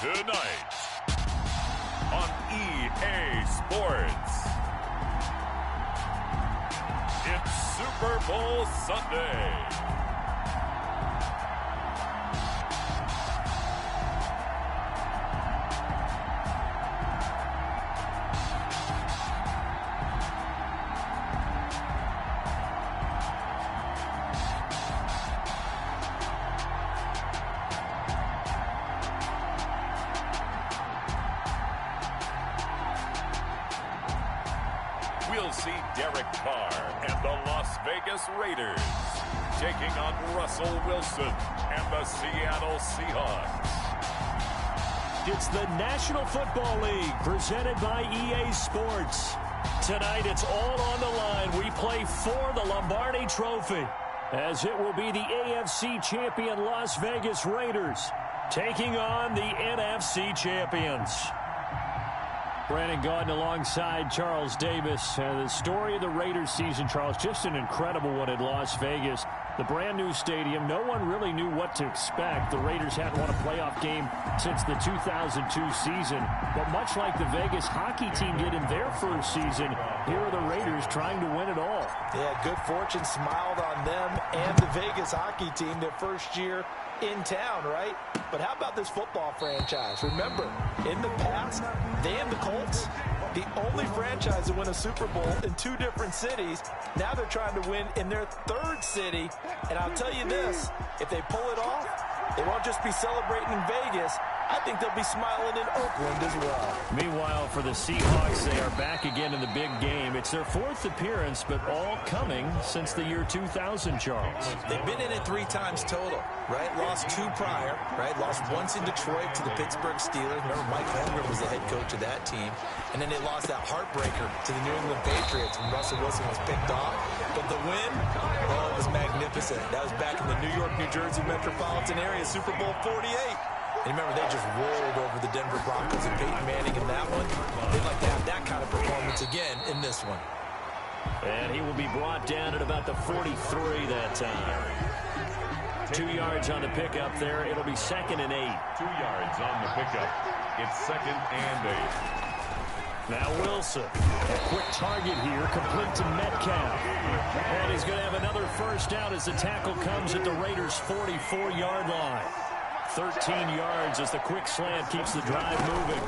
Tonight on EA Sports, it's Super Bowl Sunday. We'll see Derek Carr and the Las Vegas Raiders taking on Russell Wilson and the Seattle Seahawks. It's the National Football League presented by EA Sports. Tonight it's all on the line. We play for the Lombardi Trophy, as it will be the AFC champion Las Vegas Raiders taking on the NFC champions. Brandon Gaudin alongside Charles Davis. The story of the Raiders season, Charles, just an incredible one in Las Vegas. The brand new stadium, no one really knew what to expect. The Raiders hadn't won a playoff game since the 2002 season. But much like the Vegas hockey team did in their first season, here are the Raiders trying to win it all. Yeah, good fortune smiled on them and the Vegas hockey team their first year in town, right? But how about this football franchise? Remember, in the past, they and the Colts, the only franchise to win a Super Bowl in two different cities. Now they're trying to win in their third city. And I'll tell you this, if they pull it off, they won't just be celebrating in Vegas. I think they'll be smiling in Oakland as well. Meanwhile, for the Seahawks, they are back again in the big game. It's their fourth appearance, but all coming since the year 2000, Charles. They've been in it 3 times total, right? Lost 2 prior, right? Lost once in Detroit to the Pittsburgh Steelers. Remember, Mike Holmgren was the head coach of that team. And then they lost that heartbreaker to the New England Patriots when Russell Wilson was picked off. But the win, oh, it was magnificent. That was back in the New York, New Jersey metropolitan area, Super Bowl 48. And remember, they just rolled over the Denver Broncos and Peyton Manning in that one. They'd like to have that kind of performance again in this one. And he will be brought down at about the 43 that time. 2 yards on the pickup there. It'll be 2nd and 8. 2 yards on the pickup. It's 2nd and 8. Now Wilson, a quick target here, complete to Metcalf. And he's going to have another first down as the tackle comes at the Raiders' 44-yard line. 13 yards as the quick slant keeps the drive moving.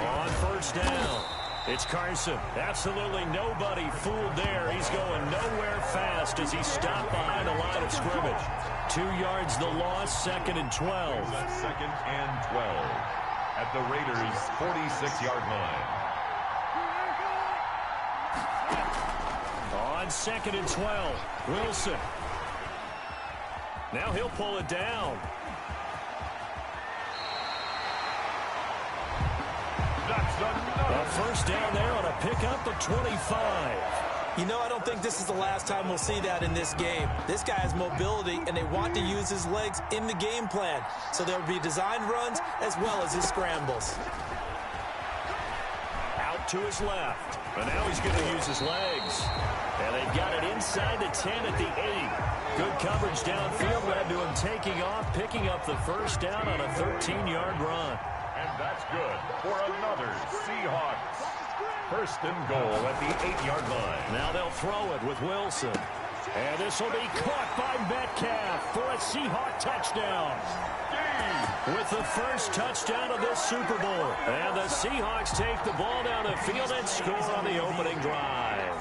On first down, it's Carson. Absolutely nobody fooled there. He's going nowhere fast as he stopped behind the line of scrimmage. 2 yards the loss, 2nd and 12. 2nd and 12 at the Raiders' 46-yard line. On 2nd and 12, Wilson. Now he'll pull it down. A first down there on a pickup of 25. You know, I don't think this is the last time we'll see that in this game. This guy has mobility, and they want to use his legs in the game plan. So there will be designed runs as well as his scrambles. Out to his left. And now he's going to use his legs. And they've got it inside the 10 at the 8. Good coverage downfield led to him taking off, picking up the first down on a 13-yard run. And that's good for another Seahawks. 1st and goal at the 8-yard line. Now they'll throw it with Wilson. And this will be caught by Metcalf for a Seahawk touchdown. With the first touchdown of this Super Bowl. And the Seahawks take the ball down the field and score on the opening drive.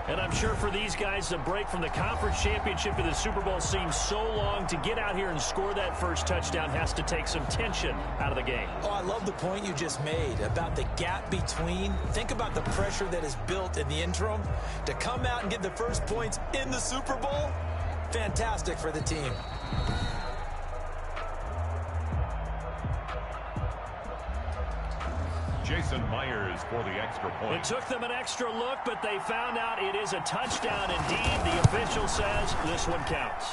And I'm sure for these guys, the break from the conference championship to the Super Bowl seems so long. To get out here and score that first touchdown has to take some tension out of the game. Oh, I love the point you just made about the gap between. Think about the pressure that is built in the interim. To come out and get the first points in the Super Bowl, fantastic for the team. Jason Myers for the extra point. It took them an extra look, but they found out it is a touchdown indeed. The official says this one counts.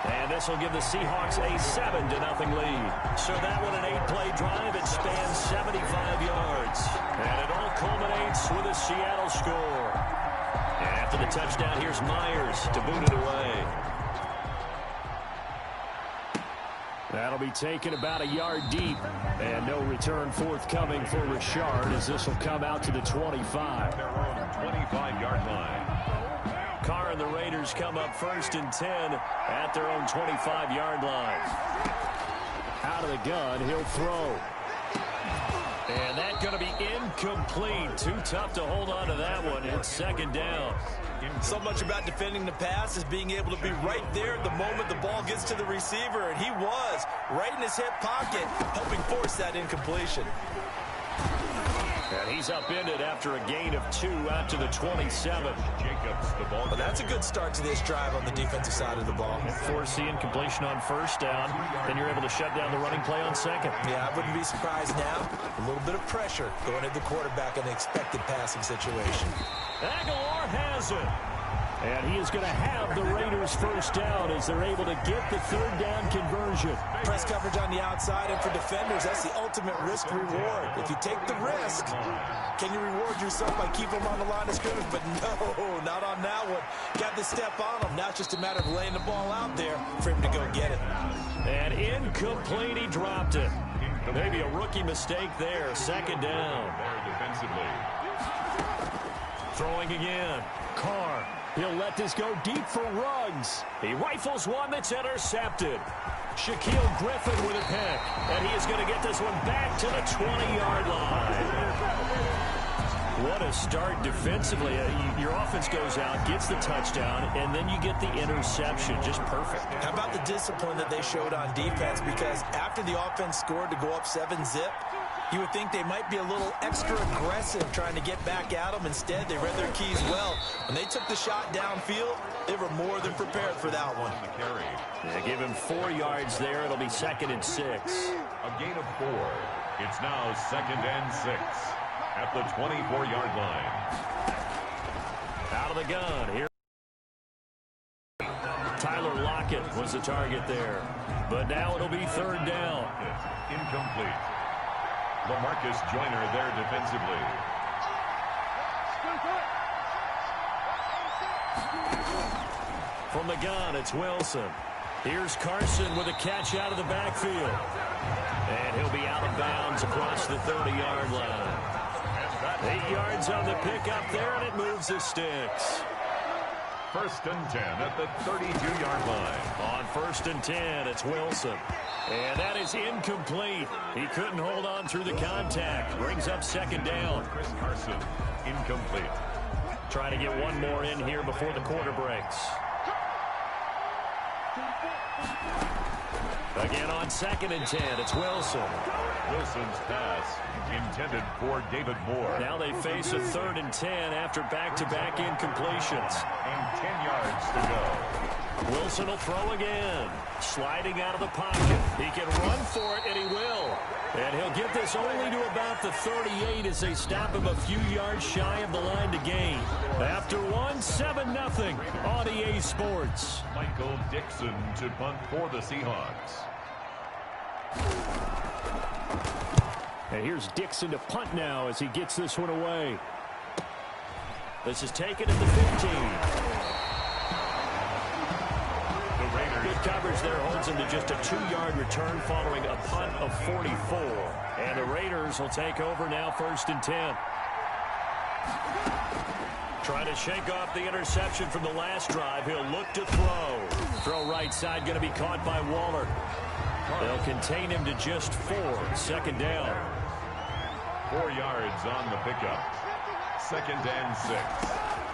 And this will give the Seahawks a 7-0 lead. So that one an 8-play drive. It spans 75 yards. And it all culminates with a Seattle score. And after the touchdown, here's Myers to boot it away. That'll be taken about a yard deep. And no return forthcoming for Richard as this will come out to the 25. Their own 25-yard line. Carr and the Raiders come up 1st and 10 at their own 25-yard line. Out of the gun, he'll throw. And that's going to be incomplete. Too tough to hold on to that one. It's 2nd down. So much about defending the pass is being able to be right there at the moment the ball gets to the receiver, and he was right in his hip pocket, helping force that incompletion. And he's upended after a gain of 2 out to the 27. Jacobs, the ball. Well, that's a good start to this drive on the defensive side of the ball. Force the incompletion on 1st down, then you're able to shut down the running play on 2nd. Yeah, I wouldn't be surprised now. A little bit of pressure going at the quarterback in an expected passing situation. Aguilar has it. And he is going to have the Raiders 1st down as they're able to get the 3rd down conversion. Press coverage on the outside, and for defenders, that's the ultimate risk-reward. If you take the risk, can you reward yourself by keeping them on the line of scrimmage? But no, not on that one. Got the step on him. Now it's just a matter of laying the ball out there for him to go get it. And incomplete, he dropped it. Maybe a rookie mistake there. 2nd down. There defensively. Throwing again. Carr. He'll let this go deep for Ruggs. He rifles one that's intercepted. Shaquille Griffin with a pick. And he is going to get this one back to the 20-yard line. What a start defensively. Your offense goes out, gets the touchdown, and then you get the interception. Just perfect. How about the discipline that they showed on defense? Because after the offense scored to go up 7-zip, you would think they might be a little extra aggressive trying to get back at them. Instead, they read their keys well. When they took the shot downfield, they were more than prepared for that one. Yeah, give him 4 yards there. It'll be 2nd and 6. A gain of 4. It's now 2nd and 6 at the 24-yard line. Out of the gun. Here, Tyler Lockett was the target there. But now it'll be 3rd down. Incomplete. LaMarcus Joyner there defensively. From the gun, it's Wilson. Here's Carson with a catch out of the backfield. And he'll be out of bounds across the 30-yard line. 8 yards on the pickup there, and it moves the sticks. 1st and 10 at the 32-yard line. On 1st and 10, it's Wilson. And that is incomplete. He couldn't hold on through the contact. Brings up 2nd down. Chris Carson, incomplete. Trying to get one more in here before the quarter breaks. Again on 2nd and 10, it's Wilson. Wilson's pass intended for David Moore. Now they face a 3rd and 10 after back-to-back incompletions. And 10 yards to go. Wilson will throw again. Sliding out of the pocket. He can run for it, and he will. And he'll get this only to about the 38 as they stop him a few yards shy of the line to gain. After one, 7-0 on EA Sports. Michael Dixon to punt for the Seahawks. And here's Dixon to punt now as he gets this one away. This is taken at the 15. Good coverage there holds him to just a 2-yard return following a punt of 44. And the Raiders will take over now 1st and 10. Trying to shake off the interception from the last drive. He'll look to throw. Throw right side going to be caught by Waller. They'll contain him to just 4. 2nd down. 4 yards on the pickup. 2nd and 6.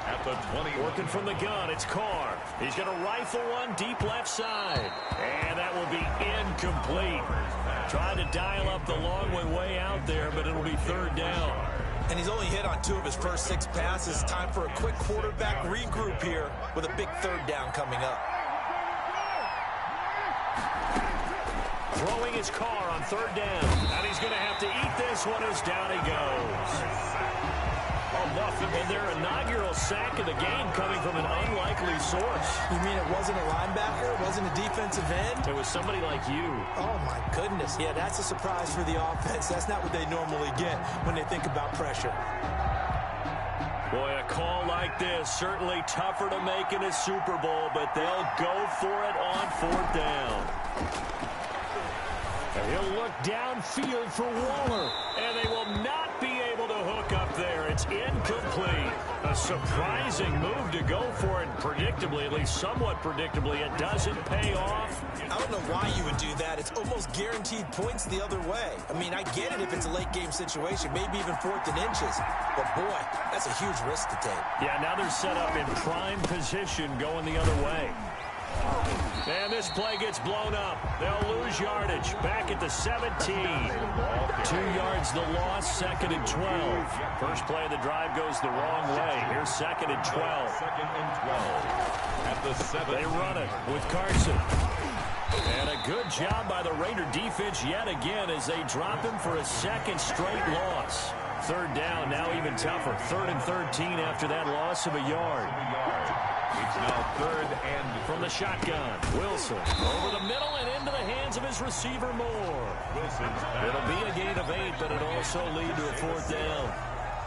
At the 20. Working from the gun, it's Carr. He's going to rifle one deep left side. And that will be incomplete. Trying to dial up the long way out there, but it'll be 3rd down. And he's only hit on 2 of his first 6 passes. Time for a quick quarterback regroup here with a big 3rd down coming up. Throwing his Carr on 3rd down. And he's going to have to eat this one as down he goes. And their inaugural sack of the game coming from an unlikely source. You mean it wasn't a linebacker? It wasn't a defensive end? It was somebody like you. Oh, my goodness. Yeah, that's a surprise for the offense. That's not what they normally get when they think about pressure. Boy, a call like this, certainly tougher to make in a Super Bowl, but they'll go for it on 4th down. And he'll look downfield for Waller. And they will not be able to hook up there. It's incomplete. A surprising move to go for it. Predictably, at least somewhat predictably, it doesn't pay off. I don't know why you would do that. It's almost guaranteed points the other way. I mean, I get it if it's a late game situation, maybe even 4th and inches. But, boy, that's a huge risk to take. Yeah, now they're set up in prime position going the other way. And this play gets blown up. They'll lose yardage. Back at the 17. 2 yards the loss, 2nd and 12. First play of the drive goes the wrong way. Here's 2nd and 12. 2nd and 12. At the 7. They run it with Carson. And a good job by the Raider defense yet again as they drop him for a 2nd straight loss. 3rd down, now even tougher. 3rd and 13 after that loss of a yard. It's now 3rd and from the shotgun. Wilson over the middle and into the hands of his receiver Moore. It'll be a gain of 8, but it'll also lead to a 4th down.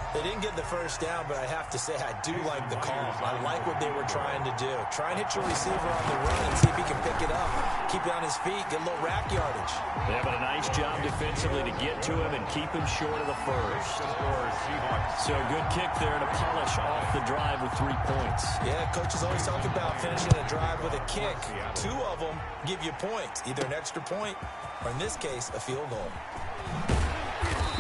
They didn't get the first down, but I have to say I do like the call. I like what they were trying to do. Try and hit your receiver on the run and see if he can pick it up. Keep it on his feet, get a little rack yardage. Yeah, but a nice job defensively to get to him and keep him short of the first. So good kick there to polish off the drive with 3 points. Yeah, coaches always talk about finishing a drive with a kick. 2 of them give you points, either an extra point or, in this case, a field goal.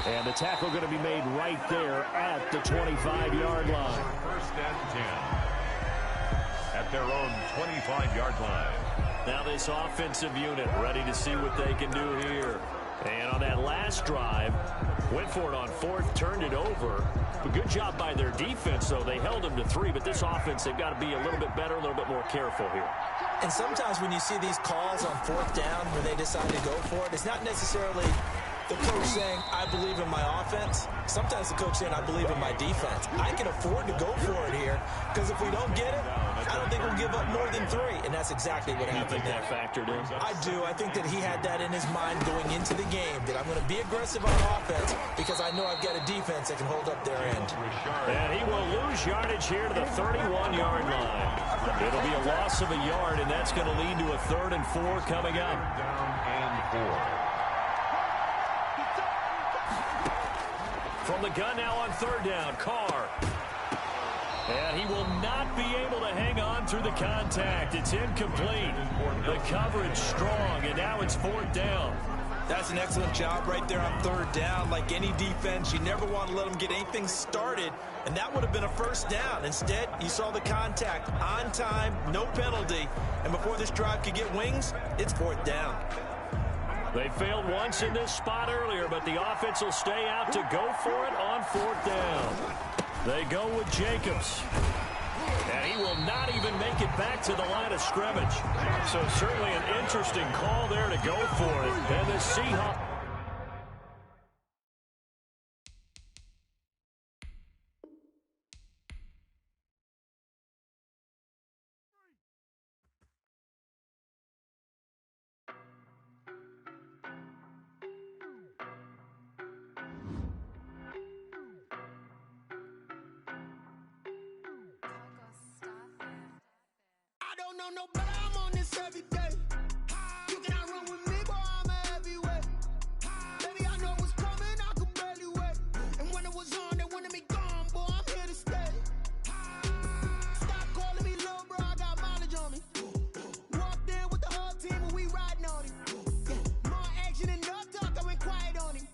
And the tackle going to be made right there at the 25-yard line. 1st and 10. At their own 25-yard line. Now this offensive unit ready to see what they can do here. And on that last drive, went for it on 4th, turned it over. But good job by their defense, though. They held them to 3, but this offense, they've got to be a little bit better, a little bit more careful here. And sometimes when you see these calls on 4th down when they decide to go for it, it's not necessarily the coach saying, I believe in my offense. Sometimes the coach saying, I believe in my defense. I can afford to go for it here because if we don't get it, I don't think we'll give up more than 3. And that's exactly what happened there. You think that factored in? I do. I think that he had that in his mind going into the game, that I'm going to be aggressive on offense because I know I've got a defense that can hold up their end. And he will lose yardage here to the 31-yard line. It'll be a loss of a yard, and that's going to lead to a 3rd and 4 coming up. Down and 4. From the gun now on 3rd down, Carr. And he will not be able to hang on through the contact. It's incomplete. The coverage strong, and now it's 4th down. That's an excellent job right there on 3rd down. Like any defense, you never want to let them get anything started, and that would have been a 1st down. Instead, you saw the contact on time, no penalty, and before this drive could get wings, it's 4th down. They failed once in this spot earlier, but the offense will stay out to go for it on 4th down. They go with Jacobs. And he will not even make it back to the line of scrimmage. So certainly an interesting call there to go for it. And the Seahawks. No, but I'm on this every day. You cannot run with me, boy, I'm a heavyweight. Baby, I know what's coming, I could barely wait. And when it was on, they wanted me gone, boy, I'm here to stay. Stop calling me little bro, I got mileage on me. Walked in with the whole team and we riding on him. More action than no talk, I went quiet on him.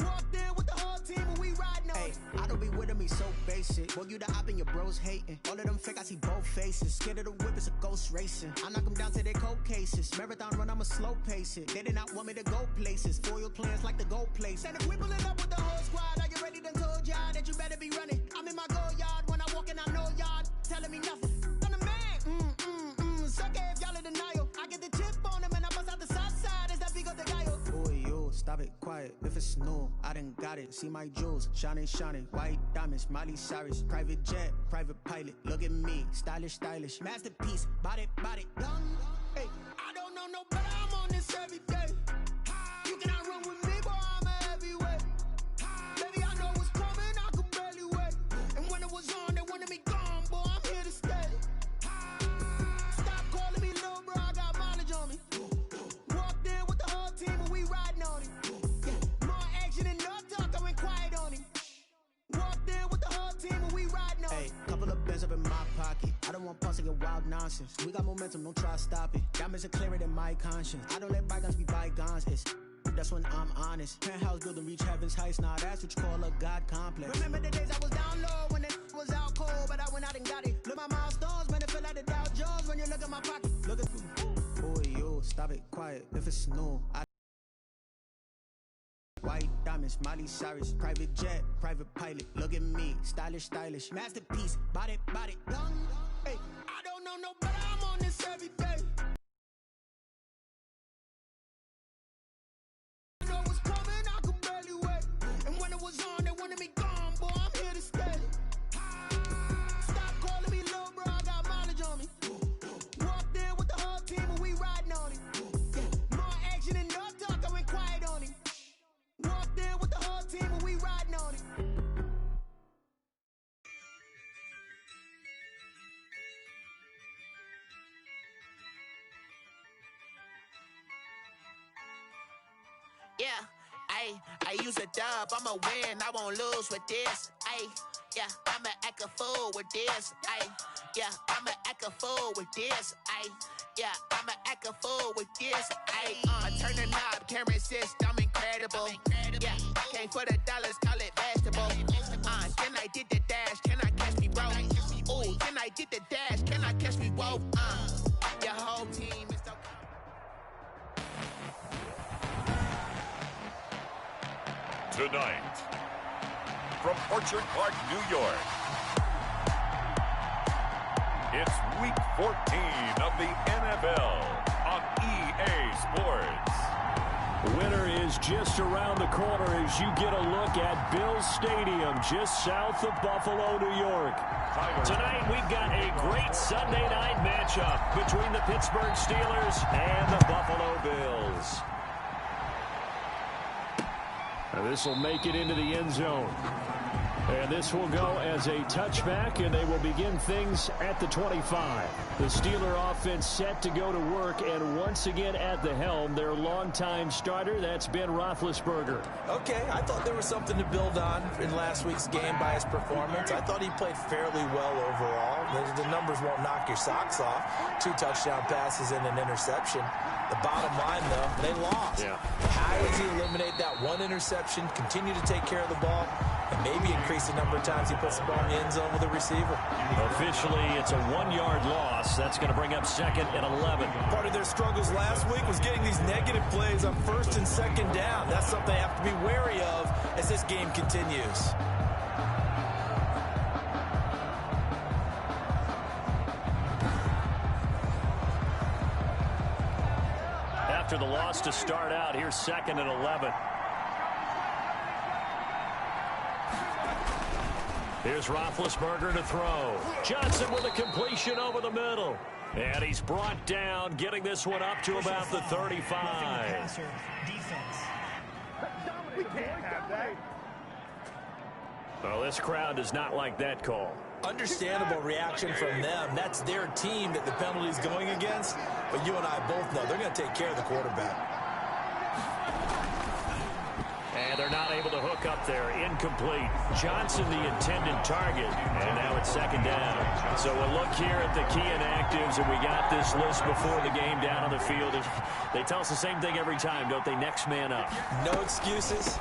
Walked in with the whole team and we riding on him. I don't be with him, he's so basic. Boy, you the op and your bros hating. All of them fake, I see both faces. Scared of the whip, it's a ghost racing. I knock them down to their cold cases. Marathon run, I'ma slow pace it. They did not want me to go places. Foil plans like the go place. And if we pulling up with the whole squad, are you ready? Done told y'all that you better be running. I'm in my go yard. When I walk in, I know y'all telling me nothing. I'm the man. Suck it if y'all in denial. I get the chip on him and I bust out the south side. It's that Vigo de Gallo. Boy, yo, stop it, quiet. If it's new, I done got it. See my jewels, shining, shining. White diamonds, Miley Cyrus. Private jet, private pilot. Look at me, stylish, stylish. Masterpiece, body, body, done. Hey, I don't know no better. I'm on this every day. You cannot run with me, boy, I'm a heavyweight. Baby, I know what's coming, I could barely wait. And when it was on, they wanted me gone, boy, I'm here to stay. Stop calling me little bro, I got mileage on me. Walked in with the whole team and we your wild nonsense. We got momentum, don't try to stop it. Diamonds are clearer than my conscience. I don't let bygones be bygones. That's when I'm honest. Penthouse building, reach heaven's heights. Nah, that's what you call a God complex. Remember the days I was down low when it was out cold, but I went out and got it. Look at my milestones, man, it feel like the Dow Jones when you look at my pocket. Look at boy, yo, stop it, quiet. If it's snow, white diamonds, Miley Cyrus, private jet, private pilot. Look at me, stylish, masterpiece, body, young. Hey, I don't know no better. I'm on this every day. I know what's coming, I could barely wait. And when it was on, they wanted me gone, boy. I'm here to stay. Stop calling me little bro, I got mileage on me. Walked in with the whole team and we riding on it. More action and no talk, I went quiet on it. Walked in with the whole team and we riding on it. Yeah, I use a dub, I'ma win, I won't lose with this. Yeah, I'ma act a fool with this. Yeah, I'ma act a fool with this. Yeah, I'ma act a fool with this. I turn the knob, can't resist, I'm incredible. Yeah, came for the dollars, call it vegetable. Then I did the dash, can I catch me, bro? Ooh, then I did the dash, can I catch me, whoa? Your whole team is so... Tonight, from Orchard Park, New York, it's Week 14 of the NFL on EA Sports. The winner is just around the corner as you get a look at Bills Stadium, just south of Buffalo, New York. Tonight, we've got a great Sunday night matchup between the Pittsburgh Steelers and the Buffalo Bills. Now this will make it into the end zone. And this will go as a touchback, and they will begin things at the 25. The Steeler offense set to go to work, and once again at the helm, their longtime starter, that's Ben Roethlisberger. Okay, I thought there was something to build on in last week's game by his performance. I thought he played fairly well overall. The numbers won't knock your socks off. 2 touchdown passes and an interception. The bottom line, though, they lost. Yeah. How does he eliminate that one interception, continue to take care of the ball, and maybe increase the number of times he puts the ball in the end zone with a receiver? Officially, it's a 1-yard loss. That's going to bring up 2nd and 11. Part of their struggles last week was getting these negative plays on 1st and 2nd down. That's something they have to be wary of as this game continues. After the loss to start out, here's 2nd and 11. Here's Roethlisberger to throw. Johnson with a completion over the middle. And he's brought down, getting this one up to about the 35. We can't have that. Well, this crowd does not like that call. Understandable reaction from them. That's their team that the penalty's going against. But you and I both know they're going to take care of the quarterback. And they're not able to hook up there. Incomplete. Johnson, the intended target. And now it's 2nd down. So we'll look here at the key inactives, and we got this list before the game down on the field. They tell us the same thing every time, don't they? Next man up. No excuses.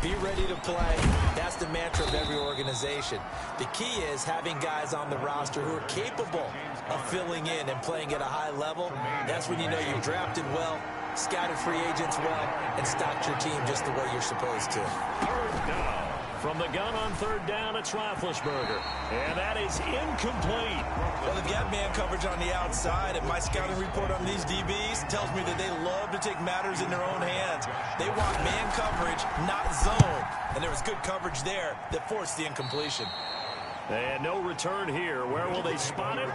Be ready to play. That's the mantra of every organization. The key is having guys on the roster who are capable of filling in and playing at a high level. That's when you know you've drafted well, scouted free agents well, and stocked your team just the way you're supposed to. 3rd down. From the gun on 3rd down, it's Roethlisberger. And that is incomplete. Well, they've got man coverage on the outside, and my scouting report on these DBs tells me that they love to take matters in their own hands. They want man coverage, not zone. And there was good coverage there that forced the incompletion. And no return here. Where will they spot it?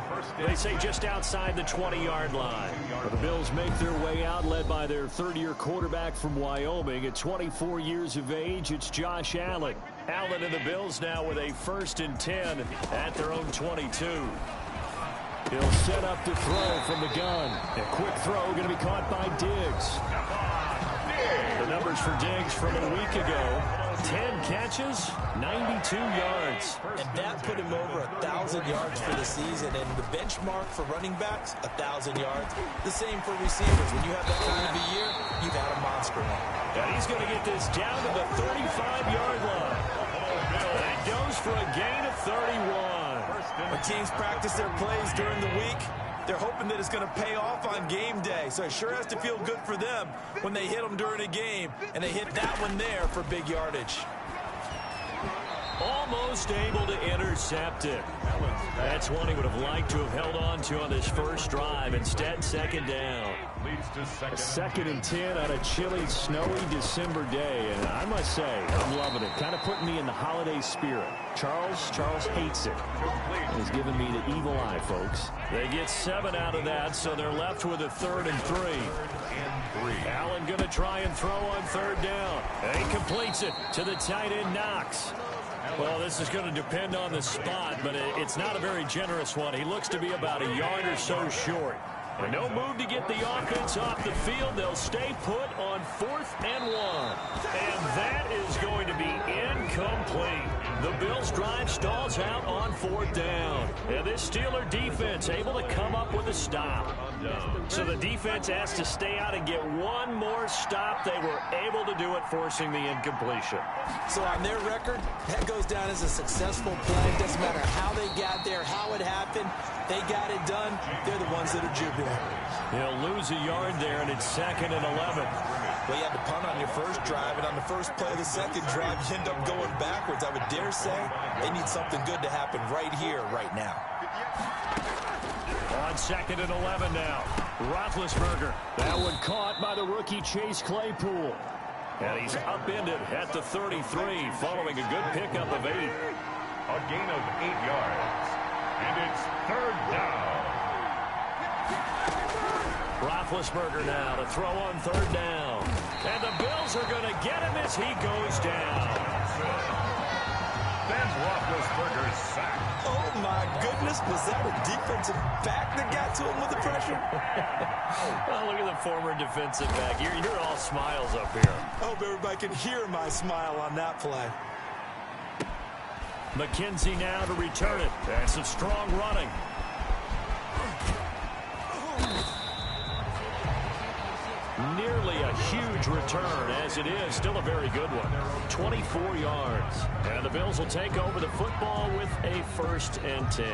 They say just outside the 20-yard line. The Bills make their way out, led by their 3rd-year quarterback from Wyoming. At 24 years of age, it's Josh Allen. Allen and the Bills now with a 1st and 10 at their own 22. He'll set up to throw from the gun. A quick throw going to be caught by Diggs. The numbers for Diggs from a week ago. 10 catches, 92 yards. And that put him over 1,000 yards for the season. And the benchmark for running backs, 1,000 yards. The same for receivers. When you have that kind of a year, you've had a monster one. And he's going to get this down to the 35-yard line. And it goes for a gain of 31. When teams practice their plays during the week, they're hoping that it's going to pay off on game day. So it sure has to feel good for them when they hit them during a game, and they hit that one there for big yardage. Almost able to intercept it. That's one he would have liked to have held on to on this first drive. Instead, second down. A 2nd and 10 on a chilly, snowy December day. And I must say, I'm loving it. Kind of putting me in the holiday spirit. Charles hates it. He's giving me the evil eye, folks. They get 7 out of that, so they're left with a 3rd and 3. Allen going to try and throw on 3rd down. And he completes it to the tight end, Knox. Well, this is going to depend on the spot, but it's not a very generous one. He looks to be about a yard or so short. And no move to get the offense off the field. They'll stay put on 4th and 1. And that is going to be incomplete. The Bills' drive stalls out on 4th down. And this Steeler defense able to come up with a stop. So the defense has to stay out and get one more stop. They were able to do it, forcing the incompletion. So on their record, that goes down as a successful play. Doesn't matter how they got there, how it happened. They got it done. They're the ones that are jubilant. He'll lose a yard there, and it's 2nd and 11. Well, you had to punt on your first drive, and on the first play of the second drive, you end up going backwards. I would dare say they need something good to happen right here, right now. On 2nd and 11 now. Roethlisberger. That one caught by the rookie Chase Claypool. And he's upended at the 33, following a good pickup of 8. A gain of 8 yards. And it's 3rd down. Roethlisberger now to throw on 3rd down. And the Bills are going to get him as he goes down. Ben Roethlisberger sacked. Oh, my goodness. Was that a defensive back that got to him with the pressure? Oh, look at the former defensive back. You're all smiles up here. I hope everybody can hear my smile on that play. McKenzie now to return it. And some strong running. Nearly a huge return, as it is. Still a very good one. 24 yards. And the Bills will take over the football with a 1st and 10.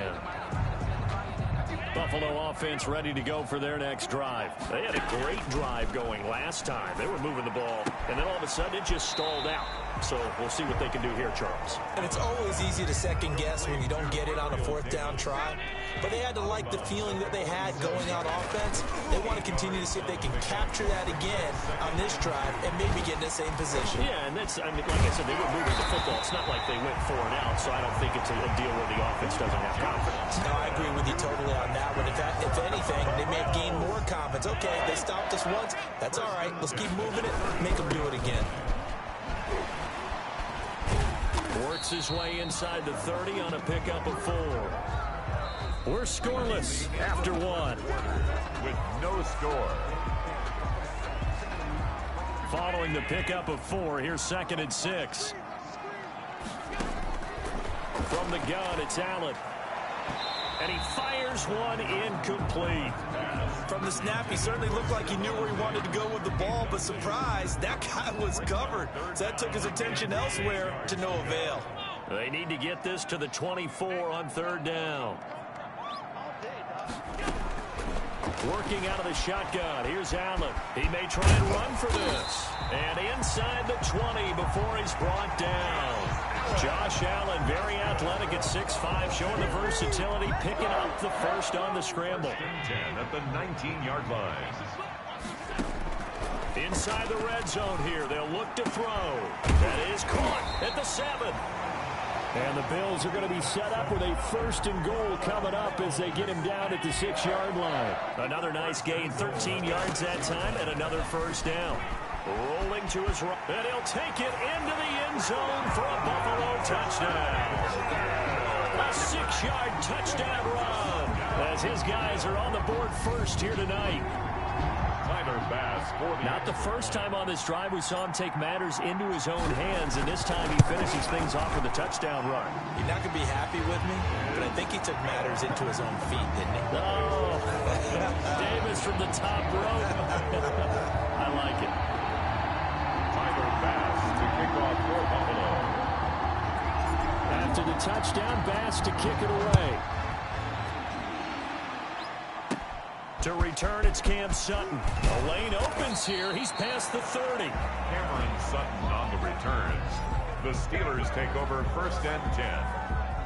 Buffalo offense ready to go for their next drive. They had a great drive going last time. They were moving the ball, and then all of a sudden it just stalled out. So we'll see what they can do here, Charles. And it's always easy to second guess when you don't get it on a 4th down try. But they had to like the feeling that they had going on offense. They want to continue to see if they can capture that again on this drive and maybe get in the same position. Yeah, and that's, I mean, like I said, they were moving the football. It's not like they went 4 and out, so I don't think it's a deal where the offense doesn't have confidence. No, I agree with you totally on that one. If anything, they may have gained more confidence. Okay, they stopped us once. That's all right. Let's keep moving it. Make them do it again. Works his way inside the 30 on a pickup of 4. We're scoreless after 1. With no score. Following the pickup of 4, here's 2nd and 6. From the gun, it's Allen. And he fires one incomplete. From the snap, he certainly looked like he knew where he wanted to go with the ball, but surprise, that guy was covered. So that took his attention elsewhere to no avail. They need to get this to the 24 on 3rd down. Working out of the shotgun. Here's Allen. He may try and run for this. And inside the 20 before he's brought down. Josh Allen, very athletic at 6'5", showing the versatility, picking up the first on the scramble. 10 at the 19-yard line. Inside the red zone here, they'll look to throw. That is caught at the 7. And the Bills are going to be set up with a 1st and goal coming up as they get him down at the 6-yard line. Another nice gain, 13 yards that time, and another 1st down. Rolling to his right, and he'll take it into the end zone for a Buffalo touchdown. A 6-yard touchdown run as his guys are on the board first here tonight. Tyler Bass for the Not the first time on this drive we saw him take matters into his own hands, and this time he finishes things off with a touchdown run. You're not going to be happy with me, but I think he took matters into his own feet, didn't he? Oh, Davis from the top rope. I like it. Tyler Bass to kick off for Buffalo. After the touchdown, Bass to kick it away. To return, it's Cam Sutton. The lane opens here. He's past the 30. Cameron Sutton on the returns. The Steelers take over 1st and 10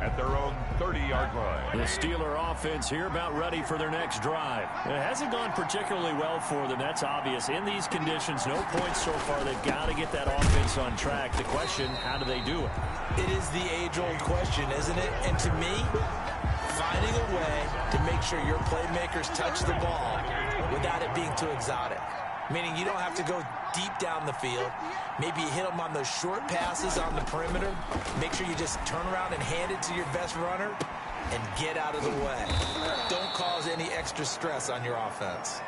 at their own 30-yard line. The Steeler offense here about ready for their next drive. It hasn't gone particularly well for them. That's obvious. In these conditions, no points so far. They've got to get that offense on track. The question, how do they do it? It is the age-old question, isn't it? And to me, finding a way to make sure your playmakers touch the ball without it being too exotic. Meaning you don't have to go deep down the field. Maybe you hit them on those short passes on the perimeter. Make sure you just turn around and hand it to your best runner and get out of the way. Don't cause any extra stress on your offense.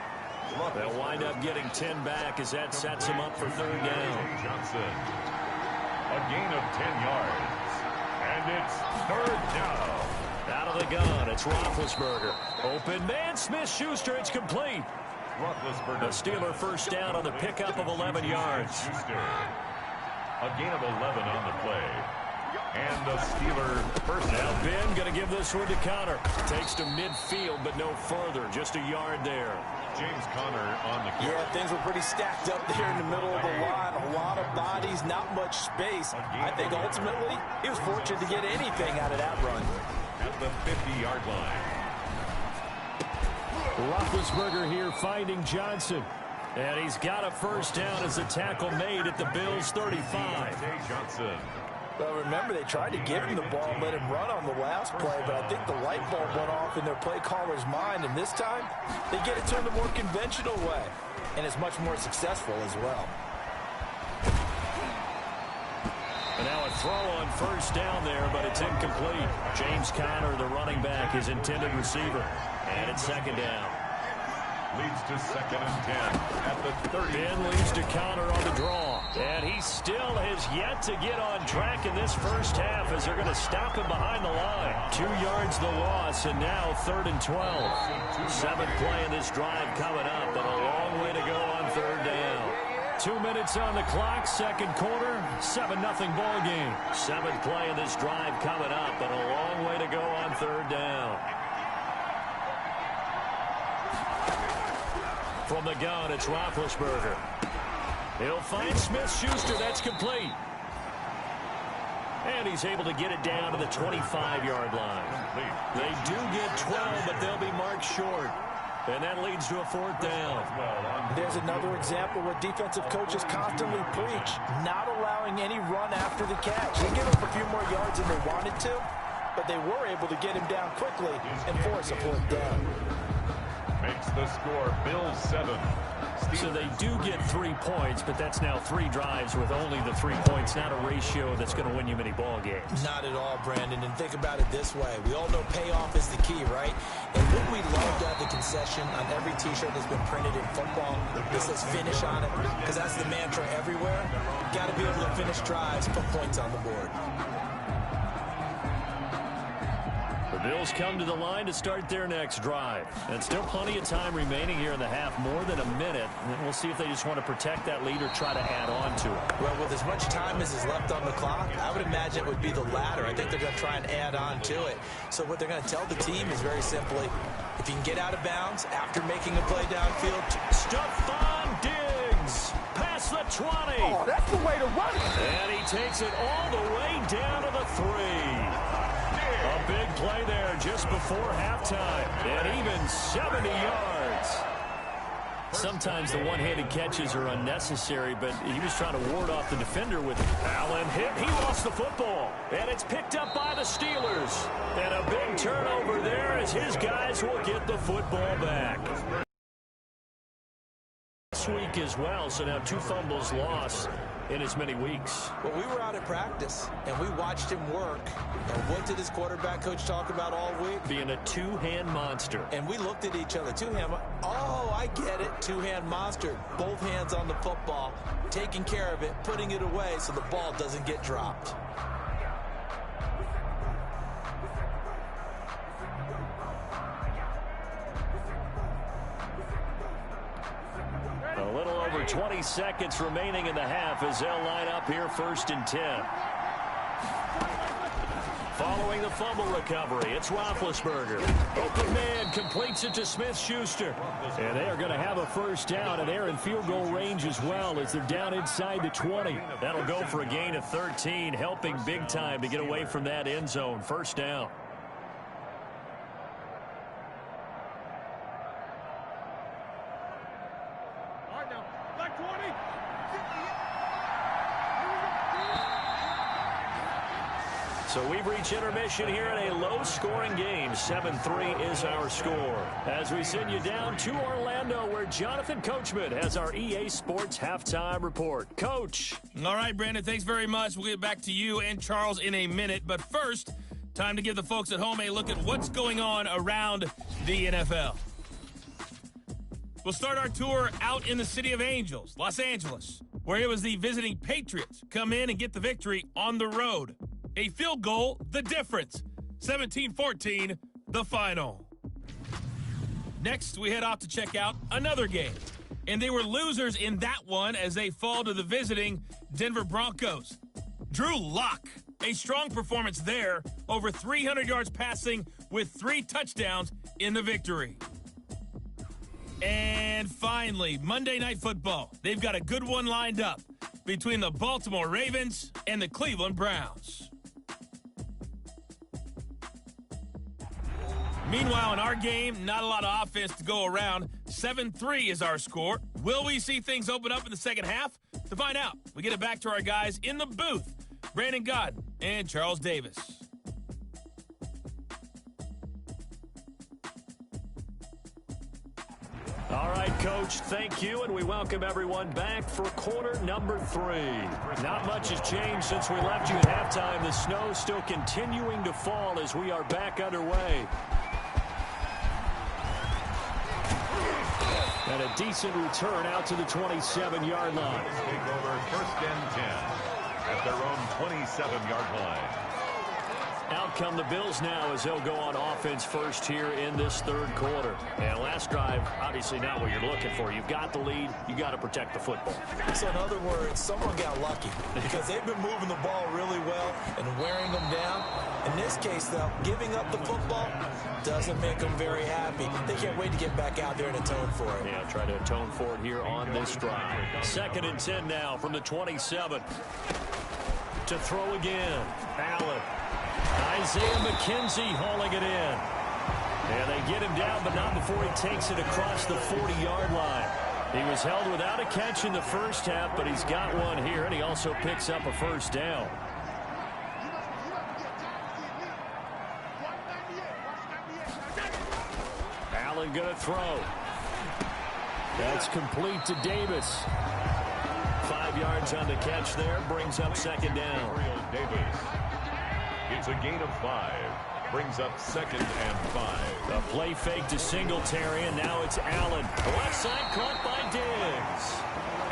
They'll wind up getting 10 back as that sets them up for 3rd down. Johnson. A gain of 10 yards. And it's 3rd down. Out of the gun, it's Roethlisberger. Open man, Smith-Schuster, it's complete. Roethlisberger. A Steeler first down on the pickup of 11 yards. Schuster. A gain of 11 on the play. And the Steeler first Now down. Ben going to give this one to Connor. Takes to midfield, but no further. Just a yard there. James Conner on the kick. Yeah, things were pretty stacked up there in the middle of the line. A lot of bodies, not much space. I think ultimately he was fortunate to get anything out of that run. At the 50-yard line. Roethlisberger here finding Johnson. And he's got a first down as a tackle made at the Bills' 35. Jay Johnson. Well, remember, they tried to give him the ball and let him run on the last play, but I think the light bulb went off in their play caller's mind, and this time they get it to him the more conventional way, and it's much more successful as well. And now a throw on first down there, but it's incomplete. James Conner, the running back, his intended receiver. And it's 2nd down. Leads to 2nd and 10 at the 30. Ben leads to Conner on the draw. And he still has yet to get on track in this first half as they're going to stop him behind the line. 2 yards the loss, and now 3rd and 12. 7th play in this drive coming up, but a long way to go on 3rd down. 2 minutes on the clock, 2nd quarter, 7-0 ball game. 7th play in this drive coming up, but a long way to go on 3rd down. From the gun, it's Roethlisberger. He'll find Smith-Schuster. That's complete. And he's able to get it down to the 25-yard line. They do get 12, but they'll be marked short. And that leads to a 4th down. There's another example where defensive coaches constantly preach, not allowing any run after the catch. They give up a few more yards than they wanted to, but they were able to get him down quickly and force a 4th down. Makes the score Bills 7. So they do get 3 points, but that's now 3 drives with only the 3 points, not a ratio that's going to win you many ball games. Not at all, Brandon, and think about it this way. We all know payoff is the key, right? And wouldn't we love to have the concession on every T-shirt that's been printed in football that says finish on it? Because that's the mantra everywhere. Got to be able to finish drives, put points on the board. The Bills come to the line to start their next drive. And still plenty of time remaining here in the half, more than a minute. And we'll see if they just want to protect that lead or try to add on to it. Well, with as much time as is left on the clock, I would imagine it would be the latter. I think they're going to try and add on to it. So what they're going to tell the team is very simply, if you can get out of bounds after making a play downfield. Stephon Diggs past the 20. Oh, that's the way to run it. And he takes it all the way down to the 3. A big play there just before halftime. And even 70 yards. Sometimes the one-handed catches are unnecessary, but he was trying to ward off the defender with Allen hit. He lost the football. And it's picked up by the Steelers. And a big turnover there as his guys will get the football back. this week as well, so now 2 fumbles lost in as many weeks. Well, we were out at practice, and we watched him work. And what did his quarterback coach talk about all week? Being a 2-hand monster. And we looked at each other. 2-hand. Oh, I get it. 2-hand monster. Both hands on the football, taking care of it, putting it away so the ball doesn't get dropped. A little over 20 seconds remaining in the half as they'll line up here 1st and 10. Following the fumble recovery, it's Roethlisberger. Open man completes it to Smith-Schuster. And they are going to have a 1st down, and they're in field goal range as well as they're down inside the 20. That'll go for a gain of 13, helping big time to get away from that end zone. 1st down. So we've reached intermission here in a low-scoring game. 7-3 is our score. As we send you down to Orlando, where Jonathan Coachman has our EA Sports Halftime Report. Coach. All right, Brandon, thanks very much. We'll get back to you and Charles in a minute. But first, time to give the folks at home a look at what's going on around the NFL. We'll start our tour out in the City of Angels, Los Angeles, where it was the visiting Patriots come in and get the victory on the road. A field goal, the difference. 17-14, the final. Next, we head off to check out another game. And they were losers in that one as they fall to the visiting Denver Broncos. Drew Lock, a strong performance there, over 300 yards passing with 3 touchdowns in the victory. And finally, Monday Night Football. They've got a good one lined up between the Baltimore Ravens and the Cleveland Browns. Meanwhile, in our game, not a lot of offense to go around. 7-3 is our score. Will we see things open up in the second half? To find out, we get it back to our guys in the booth, Brandon Gaudin and Charles Davis. All right, Coach, thank you, and we welcome everyone back for quarter number 3. Not much has changed since we left you at halftime. The snow still continuing to fall as we are back underway. And a decent return out to the 27-yard line. Take over 1st and 10 at their own 27-yard line. Out come the Bills now as they'll go on offense first here in this 3rd quarter. And last drive, obviously not what you're looking for. You've got the lead. You got to protect the football. So in other words, someone got lucky because they've been moving the ball really well and wearing them down. In this case, though, giving up the football doesn't make them very happy. They can't wait to get back out there and atone for it. Yeah, try to atone for it here on this drive. 2nd and 10 now from the 27. To throw again. Allen. Isaiah McKenzie hauling it in. And they get him down, but not before he takes it across the 40-yard line. He was held without a catch in the first half, but he's got one here, and he also picks up a 1st down. Allen going to throw. That's complete to Davis. 5 yards on the catch there, brings up 2nd down. Davis. It's a gain of 5. Brings up 2nd and 5. A play fake to Singletary, and now it's Allen. The left side caught by Diggs.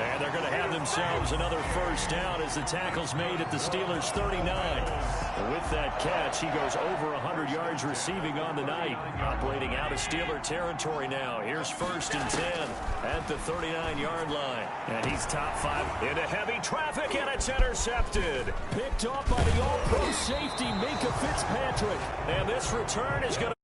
And they're going to have themselves another 1st down as the tackle's made at the Steelers' 39. And with that catch, he goes over 100 yards receiving on the night. Operating out of Steeler territory now. Here's 1st and 10 at the 39-yard line. And he's top 5 into heavy traffic, and it's intercepted. Picked off by the all-pro safety, Minkah Fitzpatrick. And this return is going to